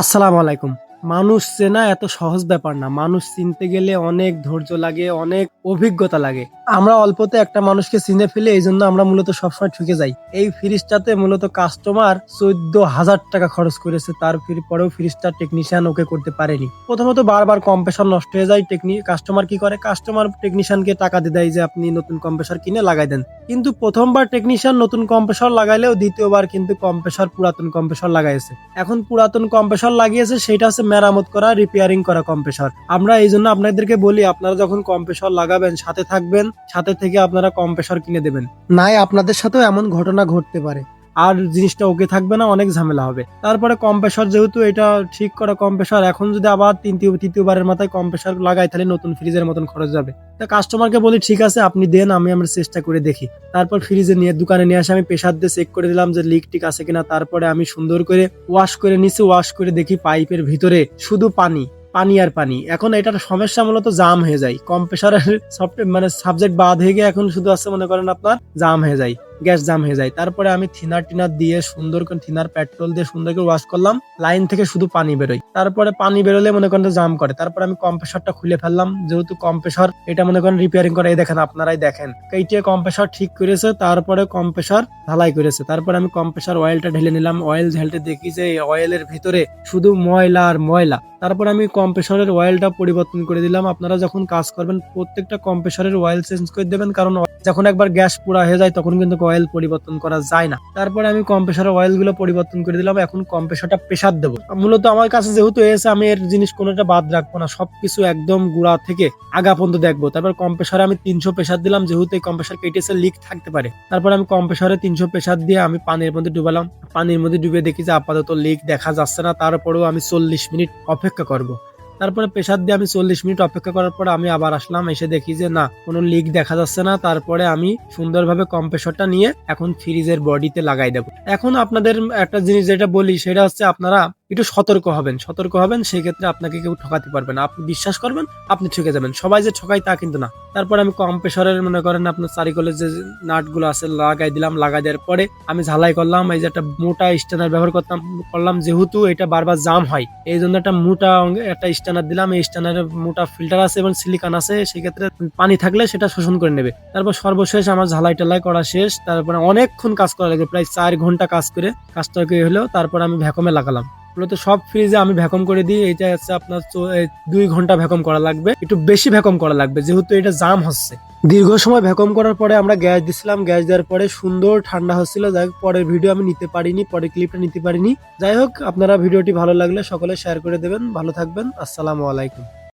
আসসালামু আলাইকুম। মানুষ চেনা এত সহজ ব্যাপার না। মানুষ চিনতে গেলে অনেক ধৈর্য লাগে, অনেক অভিজ্ঞতা লাগে। আমরা অল্পতে একটা মানুষকে চিনে ফেলি, এইজন্য আমরা মূলত সবসময় ঠকে যাই। এই ফ্রিজটাতে মূলত কাস্টমার ১৪,০০০ টাকা খরচ করেছে। তার পরেও ফ্রিজটার টেকনিশিয়ান ওকে করতে পারেনি। প্রথমত বারবার কম্প্রেসর নষ্ট হয়ে যায়। কাস্টমার কি করে? কাস্টমার টেকনিশিয়ানকে টাকা দিয়ে দেয় যে আপনি নতুন কম্প্রেসর কিনে লাগাই দেন। কিন্তু প্রথমবার টেকনিশিয়ান নতুন কম্প্রেসর লাগাইলেও দ্বিতীয়বার কিন্তু পুরাতন কম্প্রেসর লাগাইছে। এখন পুরাতন কম্প্রেসর লাগিয়েছে, সেটা হচ্ছে মেরামত করা, রিপেয়ারিং করা কম্প্রেসর। আমরা এই জন্য আপনাদেরকে বলি, আপনারা যখন কম্প্রেসর লাগাবেন সাথে থাকবেন, সাথে থেকে আপনারা কম্প্রেসর কিনে দেবেন। নাই আপনাদের সাথেও এমন ঘটনা ঘটতে পারে, আর জিনিসটা ওকে থাকবে না, অনেক ঝামেলা হবে। তারপরে কম্প্রেসর, যেহেতু এটা ঠিক করা কম্প্রেসর, এখন যদি আবার তৃতীয়বারের মাথায় কম্প্রেসর লাগাই, তাহলে নতুন ফ্রিজের মতন খরচ যাবে। তা কাস্টমারকে বলি, ঠিক আছে আপনি দেন, আমরা চেষ্টা করে দেখি। তারপর ফ্রিজে নিয়ে দোকানে নিয়ে আসে, আমি প্রেসার দিয়ে চেক করে দিলাম যে লিক টিক আছে কিনা। তারপরে আমি সুন্দর করে ওয়াশ করে নিছি। ওয়াশ করে দেখি পাইপের ভিতরে শুধু পানি, পানি আর পানি। এখন এটার সমস্যা মূলত জাম হয়ে যায়। কম্প্রেসরের সফটওয়্যার সাবজেক্ট বাদ হয়ে গিয়ে এখন শুধু আছে মনে করেন আপনার জাম হয়ে যায়, গ্যাস জাম হয়ে যায়। তারপরে আমি থিনার দিয়ে সুন্দর করে, থিনার পেট্রোল দিয়ে সুন্দর করে ওয়াশ করলাম। লাইন থেকে শুধু পানি বেরোয়। তারপরে পানি বেরোলে মনে করেন জাম করে। তারপরে আমি কম্প্রেসরটা খুলে ফেললাম, যেহেতু কম্প্রেসর এটা মনে করেন রিপেয়ারিং করে। এই দেখেন, আপনারাই দেখেন, এইটা কম্প্রেসর ঠিক করেছে, তারপরে কম্প্রেসর ঢালাই করেছে। তারপরে আমি কম্প্রেসর অয়েলটা ঢেলে নিলাম। অয়েল ঢেলতে দেখি যে অয়েলের ভিতরে শুধু ময়লা আর ময়লা। তারপর আমি কম্প্রেসরের অয়েলটা পরিবর্তন করে দিলাম। আপনারা যখন কাজ করবেন প্রত্যেকটা কম্প্রেসরের অয়েল চেঞ্জ করে দেবেন, কারণ যখন একবার গ্যাস পুরা হয়ে যায় তখন কিন্তু অয়েল পরিবর্তন করা যায় না। তারপরে আমি কম্প্রেসরের অয়েল গুলো পরিবর্তন করে দিলাম। এখন কম্প্রেসরটা প্রেসার দেবো। মূলত আমার কাছে যেহেতু এসে, আমি এর জিনিস কোনোটা বাদ রাখবো না, সবকিছু একদম গুড়া থেকে আগা পর্যন্ত দেখবো। তারপর কম্প্রেসরে আমি ৩০০ প্রেসার দিলাম, যেহেতু এই কম্প্রেসর কেটেছে, লিক থাকতে পারে। তারপর আমি কম্প্রেসরে ৩০০ প্রেসার দিয়ে আমি পানির মধ্যে ডুবালাম। পানির মধ্যে ডুবে দেখি যে আপাতত লিক দেখা যাচ্ছে না। তারপরেও আমি ৪০ মিনিট অপেক্ষা করব। তারপরে প্রেসার দিয়ে আমি ৪০ মিনিট অপেক্ষা করার পর আমি আবার আসলাম, এসে দেখি যে না, কোনো লিক দেখা যাচ্ছে না। তারপরে আমি সুন্দরভাবে কম্প্রেসরটা নিয়ে এখন ফ্রিজের বডিতে লাগাই দেবো। এখন আপনাদের একটা জিনিস যেটা বলি, সেটা হচ্ছে আপনারা একটু সতর্ক হবেন। সেই ক্ষেত্রে আপনাকে কেউ ঠকাতে পারবে না। আপনি বিশ্বাস করবেন, আপনি ঠকে যাবেন। সবাই যে ঠকায় তা কিন্তু না। তারপর আমি কম্প্রেসরের মনে করেন আপনার চারিকলের যে নাট গুলো আছে লাগাই দিলাম। লাগাই দেওয়ার পরে আমি ঝালাই করলাম। এই যে একটা মোটা স্ট্যান্ডার ব্যবহার করলাম, যেহেতু এটা বারবার জাম হয়, এই জন্য একটা মোটা একটা স্ট্যান্ডার দিলাম। এই স্ট্যান্ডারের মোটা ফিল্টার আছে এবং সিলিকন আছে, সেক্ষেত্রে পানি থাকলে সেটা শোষণ করে নেবে। তারপর সর্বশেষ আমার ঝালাই টালাই করা শেষ। তারপরে অনেকক্ষণ কাজ করা লাগবে, প্রায় ৪ ঘন্টা কাজ করে কাজটা হলো। তারপর আমি ভ্যাকুমে লাগালাম। মূলত সব ফ্রিজে আমি ভ্যাকুম করে দিই। এটা হচ্ছে আপনার ২ ঘন্টা ভ্যাকুম করা লাগবে, একটু বেশি ভ্যাকুম করা লাগবে, যেহেতু এটা জাম হচ্ছে। দীর্ঘ সময় ভ্যাকুম করার পরে আমরা গ্যাস দিছিলাম। গ্যাস দেওয়ার পরে সুন্দর ঠান্ডা হচ্ছিল। যাই হোক, পরের ভিডিও আমি নিতে পারিনি, পরের ক্লিপটা নিতে পারিনি। যাই হোক, আপনারা ভিডিওটি ভালো লাগলে সকলে শেয়ার করে দেবেন। ভালো থাকবেন। আসসালামু আলাইকুম।